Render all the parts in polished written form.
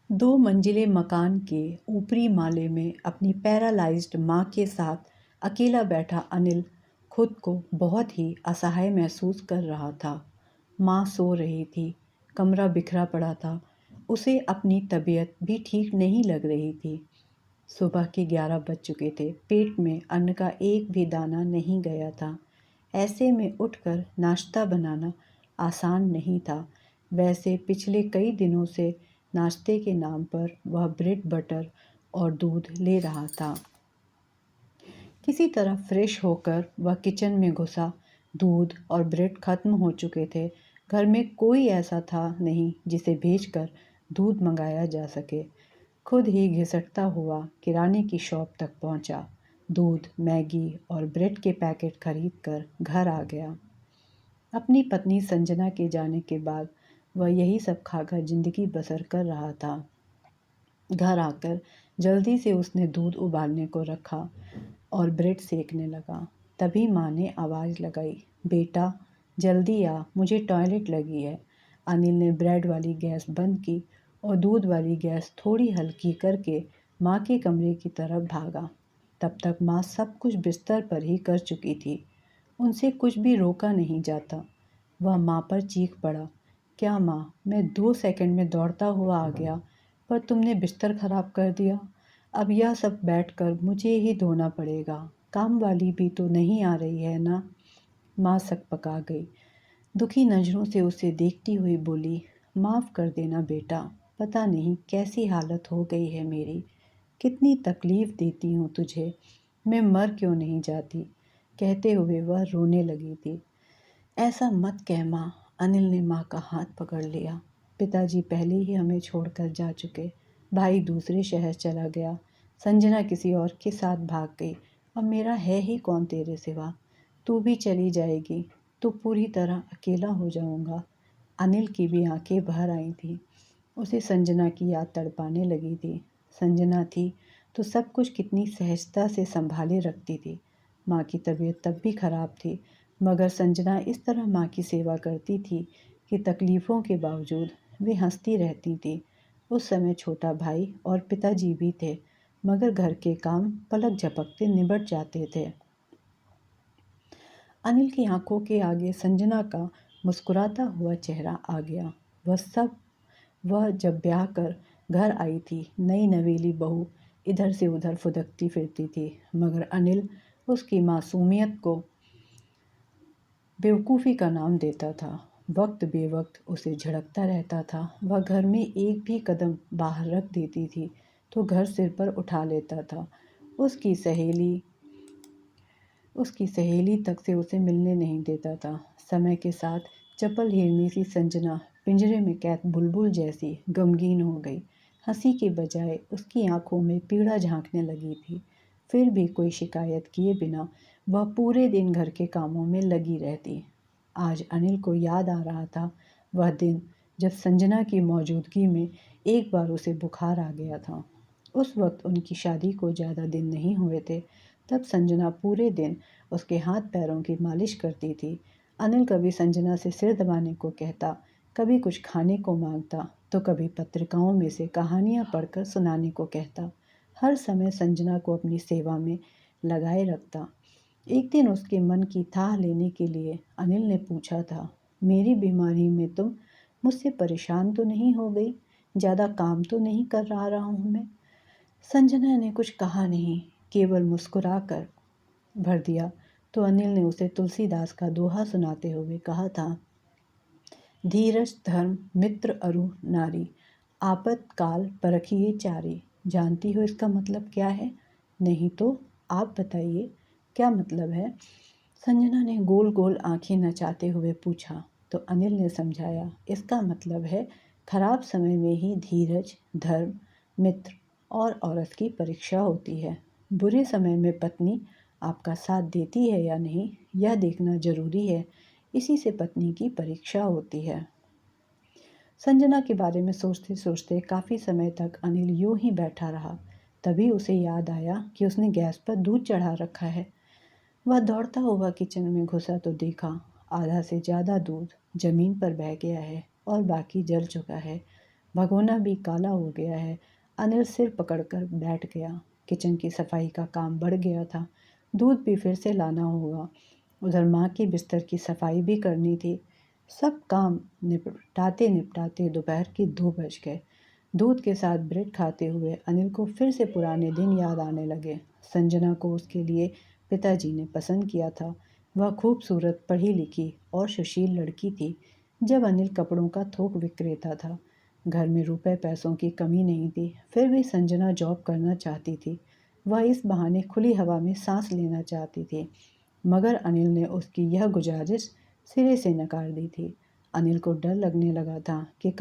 दो मंजिले मकान के ऊपरी माले में अपनी पैरालाइज्ड माँ के साथ अकेला बैठा अनिल खुद को बहुत ही असहाय महसूस कर रहा था। माँ सो रही थी, कमरा बिखरा पड़ा था, उसे अपनी तबीयत भी ठीक नहीं लग रही थी। सुबह के 11 बज चुके थे, पेट में अन्न का एक भी दाना नहीं गया था। ऐसे में उठकर नाश्ता बनाना आसान नहीं था। वैसे पिछले कई दिनों से नाश्ते के नाम पर वह ब्रेड बटर और दूध ले रहा था। किसी तरह फ्रेश होकर वह किचन में घुसा। दूध और ब्रेड खत्म हो चुके थे। घर में कोई ऐसा था नहीं जिसे भेजकर दूध मंगाया जा सके। खुद ही घिसटता हुआ किराने की शॉप तक पहुंचा। दूध, मैगी और ब्रेड के पैकेट खरीद कर घर आ गया। अपनी पत्नी संजना के जाने के बाद वह यही सब खाकर जिंदगी बसर कर रहा था। घर आकर जल्दी से उसने दूध उबालने को रखा और ब्रेड सेकने लगा। तभी माँ ने आवाज़ लगाई, बेटा जल्दी आ, मुझे टॉयलेट लगी है। अनिल ने ब्रेड वाली गैस बंद की और दूध वाली गैस थोड़ी हल्की करके माँ के कमरे की तरफ भागा। तब तक माँ सब कुछ बिस्तर पर ही कर चुकी थी। उनसे कुछ भी रोका नहीं जाता। वह माँ पर चीख पड़ा, क्या माँ, मैं 2 सेकंड में दौड़ता हुआ आ गया, पर तुमने बिस्तर खराब कर दिया। अब यह सब बैठकर मुझे ही धोना पड़ेगा। काम वाली भी तो नहीं आ रही है ना। माँ सकपका गई। दुखी नज़रों से उसे देखती हुई बोली, माफ़ कर देना बेटा, पता नहीं कैसी हालत हो गई है मेरी। कितनी तकलीफ़ देती हूँ तुझे, मैं मर क्यों नहीं जाती। कहते हुए वह रोने लगी थी। ऐसा मत कह माँ, अनिल ने माँ का हाथ पकड़ लिया। पिताजी पहले ही हमें छोड़कर जा चुके। भाई दूसरे शहर चला गया, संजना किसी और के साथ भाग गई। अब मेरा है ही कौन तेरे सिवा। तू भी चली जाएगी तो पूरी तरह अकेला हो जाऊंगा। अनिल की भी आंखें भर आई थी। उसे संजना की याद तड़पाने लगी थी। संजना थी तो सब कुछ कितनी सहजता से संभाले रखती थी। माँ की तबीयत तब भी खराब थी, मगर संजना इस तरह माँ की सेवा करती थी कि तकलीफ़ों के बावजूद वे हंसती रहती थी। उस समय छोटा भाई और पिताजी भी थे, मगर घर के काम पलक झपकते निबट जाते थे। अनिल की आंखों के आगे संजना का मुस्कुराता हुआ चेहरा आ गया। वह जब ब्याह कर घर आई थी, नई नवेली बहू इधर से उधर फुदकती फिरती थी, मगर अनिल उसकी मासूमियत को बेवकूफ़ी का नाम देता था। वक्त बेवक्त उसे झिड़कता रहता था। वह घर में एक भी कदम बाहर रख देती थी तो घर सिर पर उठा लेता था। उसकी सहेली तक से उसे मिलने नहीं देता था। समय के साथ चपल हिरनी सी संजना पिंजरे में कैद बुलबुल जैसी गमगीन हो गई। हंसी के बजाय उसकी आंखों में पीड़ा झांकने लगी थी। फिर भी कोई शिकायत किए बिना वह पूरे दिन घर के कामों में लगी रहती। आज अनिल को याद आ रहा था वह दिन जब संजना की मौजूदगी में एक बार उसे बुखार आ गया था। उस वक्त उनकी शादी को ज़्यादा दिन नहीं हुए थे। तब संजना पूरे दिन उसके हाथ पैरों की मालिश करती थी। अनिल कभी संजना से सिर दबाने को कहता, कभी कुछ खाने को मांगता, तो कभी पत्रिकाओं में से कहानियाँ पढ़कर सुनाने को कहता। हर समय संजना को अपनी सेवा में लगाए रखता। एक दिन उसके मन की थाह लेने के लिए अनिल ने पूछा था, मेरी बीमारी में तुम मुझसे परेशान तो नहीं हो गई? ज़्यादा काम तो नहीं कर रहा हूँ मैं? संजना ने कुछ कहा नहीं, केवल मुस्कुरा कर भर दिया। तो अनिल ने उसे तुलसीदास का दोहा सुनाते हुए कहा था, धीरज धर्म मित्र अरु नारी, आपत्काल परखिए चारी। जानती हो इसका मतलब क्या है? नहीं तो आप बताइए, क्या मतलब है? संजना ने गोल गोल आंखें नचाते हुए पूछा। तो अनिल ने समझाया, इसका मतलब है खराब समय में ही धीरज, धर्म, मित्र और औरत की परीक्षा होती है। बुरे समय में पत्नी आपका साथ देती है या नहीं, यह देखना जरूरी है। इसी से पत्नी की परीक्षा होती है। संजना के बारे में सोचते सोचते काफ़ी समय तक अनिल यूं ही बैठा रहा। तभी उसे याद आया कि उसने गैस पर दूध चढ़ा रखा है। वह दौड़ता हुआ किचन में घुसा तो देखा आधा से ज़्यादा दूध ज़मीन पर बह गया है और बाकी जल चुका है। भगोना भी काला हो गया है। अनिल सिर पकड़कर बैठ गया। किचन की सफाई का काम बढ़ गया था। दूध भी फिर से लाना होगा। उधर माँ के बिस्तर की सफाई भी करनी थी। सब काम निपटाते निपटाते दोपहर के 2 बज गए। दूध के साथ ब्रेड खाते हुए अनिल को फिर से पुराने दिन याद आने लगे। संजना को उसके लिए पिताजी ने पसंद किया था। वह खूबसूरत, पढ़ी लिखी और सुशील लड़की थी। जब अनिल कपड़ों का थोक विक्रेता था, घर में रुपए पैसों की कमी नहीं थी, फिर भी संजना जॉब करना चाहती थी। वह इस बहाने खुली हवा में सांस लेना चाहती थी, मगर अनिल ने उसकी यह गुजारिश सिरे से नकार दी थी। अनिल को डर लगने लगा था कि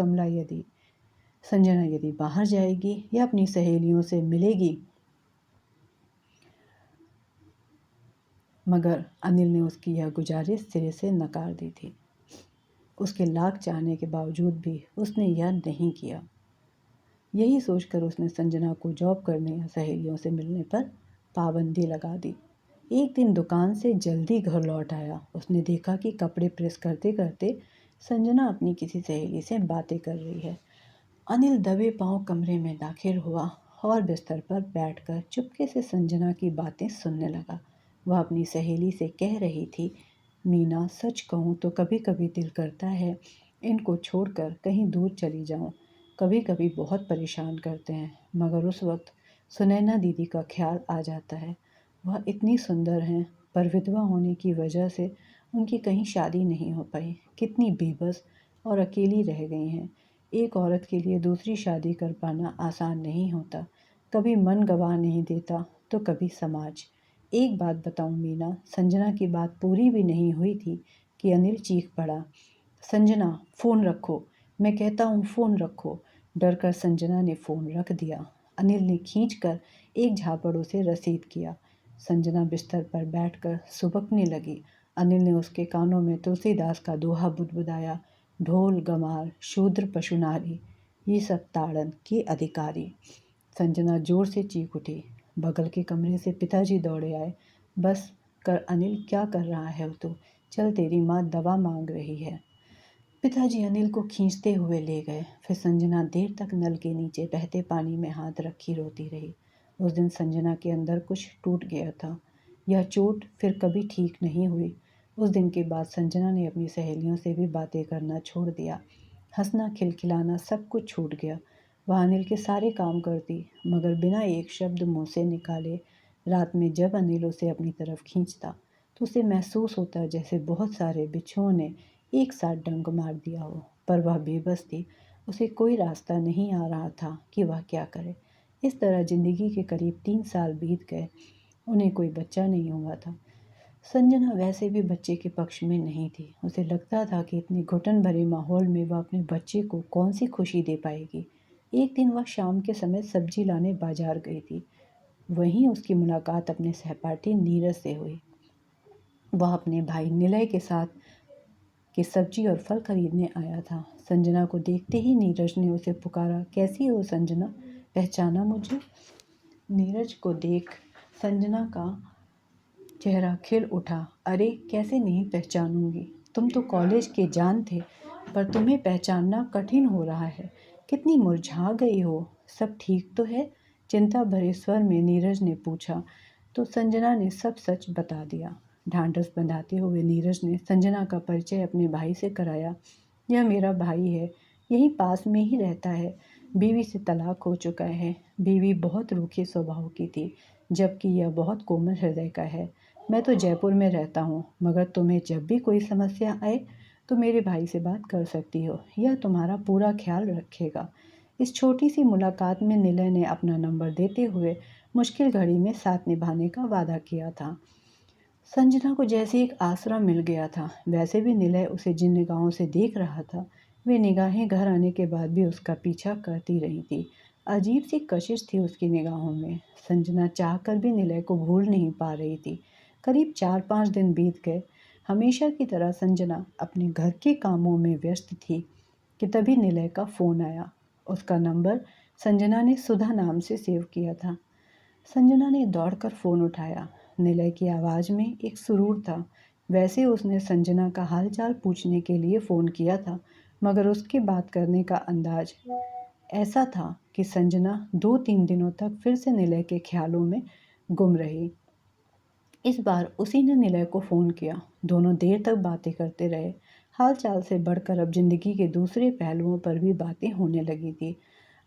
संजना यदि बाहर जाएगी या अपनी सहेलियों से मिलेगी, मगर अनिल ने उसकी यह गुजारिश सिरे से नकार दी थी। उसके लाख चाहने के बावजूद भी उसने यह नहीं किया। यही सोचकर उसने संजना को जॉब करने या सहेलियों से मिलने पर पाबंदी लगा दी। एक दिन दुकान से जल्दी घर लौट आया। उसने देखा कि कपड़े प्रेस करते करते संजना अपनी किसी सहेली से बातें कर रही है। अनिल दबे पांव कमरे में दाखिल हुआ और बिस्तर पर बैठकर चुपके से संजना की बातें सुनने लगा। वह अपनी सहेली से कह रही थी, मीना, सच कहूँ तो कभी कभी दिल करता है इनको छोड़कर कहीं दूर चली जाऊँ। कभी कभी बहुत परेशान करते हैं, मगर उस वक्त सुनैना दीदी का ख्याल आ जाता है। वह इतनी सुंदर हैं, पर विधवा होने की वजह से उनकी कहीं शादी नहीं हो पाई। कितनी बेबस और अकेली रह गई हैं। एक औरत के लिए दूसरी शादी कर पाना आसान नहीं होता। कभी मन गवा नहीं देता तो कभी समाज। एक बात बताऊं मीना, संजना की बात पूरी भी नहीं हुई थी कि अनिल चीख पड़ा, संजना फ़ोन रखो, मैं कहता हूँ फ़ोन रखो। डरकर संजना ने फ़ोन रख दिया। अनिल ने खींचकर एक झापड़ उसे रसीद किया। संजना बिस्तर पर बैठकर सुबकने लगी। अनिल ने उसके कानों में तुलसीदास का दोहा बुदबुदाया, ढोल गमार शूद्र पशु नारी, ये सब ताड़न के अधिकारी। संजना जोर से चीख उठी। बगल के कमरे से पिताजी दौड़े आए। बस कर अनिल, क्या कर रहा है तू? चल, तेरी माँ दवा मांग रही है। पिताजी अनिल को खींचते हुए ले गए। फिर संजना देर तक नल के नीचे बहते पानी में हाथ रखी रोती रही। उस दिन संजना के अंदर कुछ टूट गया था। यह चोट फिर कभी ठीक नहीं हुई। उस दिन के बाद संजना ने अपनी सहेलियों से भी बातें करना छोड़ दिया। हंसना खिलखिलाना सब कुछ छूट गया। वह अनिल के सारे काम करती, मगर बिना एक शब्द मुंह से निकाले। रात में जब अनिल उसे अपनी तरफ खींचता तो उसे महसूस होता जैसे बहुत सारे बिच्छुओं ने एक साथ डंक मार दिया हो, पर वह बेबस थी। उसे कोई रास्ता नहीं आ रहा था कि वह क्या करे। इस तरह जिंदगी के करीब 3 साल बीत गए। उन्हें कोई बच्चा नहीं हुआ था। संजना वैसे भी बच्चे के पक्ष में नहीं थी। उसे लगता था कि इतने घुटन भरे माहौल में वह अपने बच्चे को कौन सी खुशी दे पाएगी। एक दिन वह शाम के समय सब्जी लाने बाजार गई थी। वहीं उसकी मुलाकात अपने सहपाठी नीरज से हुई। वह अपने भाई निलय के साथ कि सब्जी और फल खरीदने आया था। संजना को देखते ही नीरज ने उसे पुकारा, कैसी हो संजना, पहचाना मुझे? नीरज को देख संजना का चेहरा खिल उठा। अरे, कैसे नहीं पहचानूंगी, तुम तो कॉलेज के जान थे, पर तुम्हें पहचानना कठिन हो रहा है। कितनी मुरझा गई हो, सब ठीक तो है? चिंता भरे स्वर में नीरज ने पूछा तो संजना ने सब सच बता दिया। ढांढस बंधाते हुए नीरज ने संजना का परिचय अपने भाई से कराया। यह मेरा भाई है, यहीं पास में ही रहता है। बीवी से तलाक हो चुका है। बीवी बहुत रूखे स्वभाव की थी, जबकि यह बहुत कोमल हृदय का है। मैं तो जयपुर में रहता हूँ, मगर तुम्हें जब भी कोई समस्या आए तो मेरे भाई से बात कर सकती हो। यह तुम्हारा पूरा ख्याल रखेगा। इस छोटी सी मुलाकात में निलय ने अपना नंबर देते हुए मुश्किल घड़ी में साथ निभाने का वादा किया था। संजना को जैसे एक आसरा मिल गया था। वैसे भी निलय उसे जिन निगाहों से देख रहा था, वे निगाहें घर आने के बाद भी उसका पीछा करती रही थी। अजीब सी कशिश थी उसकी निगाहों में। संजना चाहकर भी निलय को भूल नहीं पा रही थी। करीब 4-5 दिन बीत गए। हमेशा की तरह संजना अपने घर के कामों में व्यस्त थी कि तभी निलय का फ़ोन आया। उसका नंबर संजना ने सुधा नाम से सेव किया था। संजना ने दौड़कर फ़ोन उठाया। निलय की आवाज़ में एक सुरूर था। वैसे उसने संजना का हालचाल पूछने के लिए फ़ोन किया था, मगर उसके बात करने का अंदाज ऐसा था कि संजना 2-3 दिनों तक फिर से निलय के ख्यालों में गुम रही। इस बार उसी ने निलय को फ़ोन किया। दोनों देर तक बातें करते रहे। हाल-चाल से बढ़कर अब ज़िंदगी के दूसरे पहलुओं पर भी बातें होने लगी थी।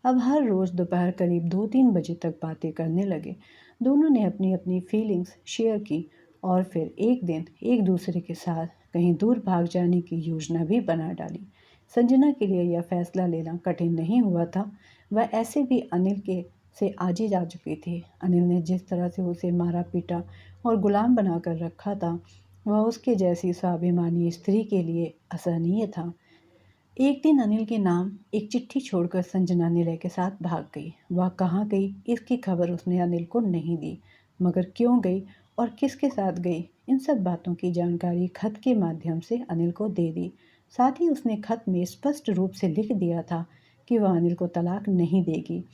अब हर रोज़ दोपहर करीब 2-3 बजे तक बातें करने लगे। दोनों ने अपनी-अपनी फीलिंग्स शेयर की और फिर एक दिन एक दूसरे के साथ कहीं दूर भाग जाने की योजना भी बना डाली। संजना के लिए यह फैसला लेना कठिन नहीं हुआ था। वह ऐसे भी अनिल के से आजी जा चुकी थी। अनिल ने जिस तरह से उसे मारा-पीटा और गुलाम बनाकर रखा था, वह उसके जैसी स्वाभिमानी स्त्री के लिए असहनीय था। एक दिन अनिल के नाम एक चिट्ठी छोड़कर संजना निलय के साथ भाग गई। वह कहाँ गई, इसकी खबर उसने अनिल को नहीं दी। मगर क्यों गई और किसके साथ गई, इन सब बातों की जानकारी खत के माध्यम से अनिल को दे दी। साथ ही उसने खत में स्पष्ट रूप से लिख दिया था कि वह अनिल को तलाक नहीं देगी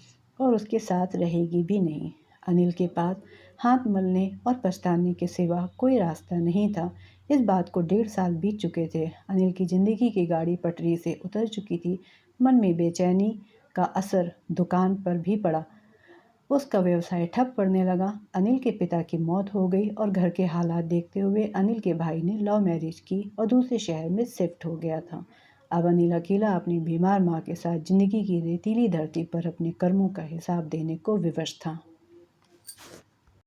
और उसके साथ रहेगी भी नहीं। अनिल के पास हाथ मलने और पछताने के सिवा कोई रास्ता नहीं था। इस बात को 1.5 साल बीत चुके थे। अनिल की ज़िंदगी की गाड़ी पटरी से उतर चुकी थी। मन में बेचैनी का असर दुकान पर भी पड़ा। उसका व्यवसाय ठप पड़ने लगा। अनिल के पिता की मौत हो गई और घर के हालात देखते हुए अनिल के भाई ने लव मैरिज की और दूसरे शहर में शिफ्ट हो गया था। अब अनिल अकेला अपनी बीमार माँ के साथ ज़िंदगी की रेतीली धरती पर अपने कर्मों का हिसाब देने को विवश था।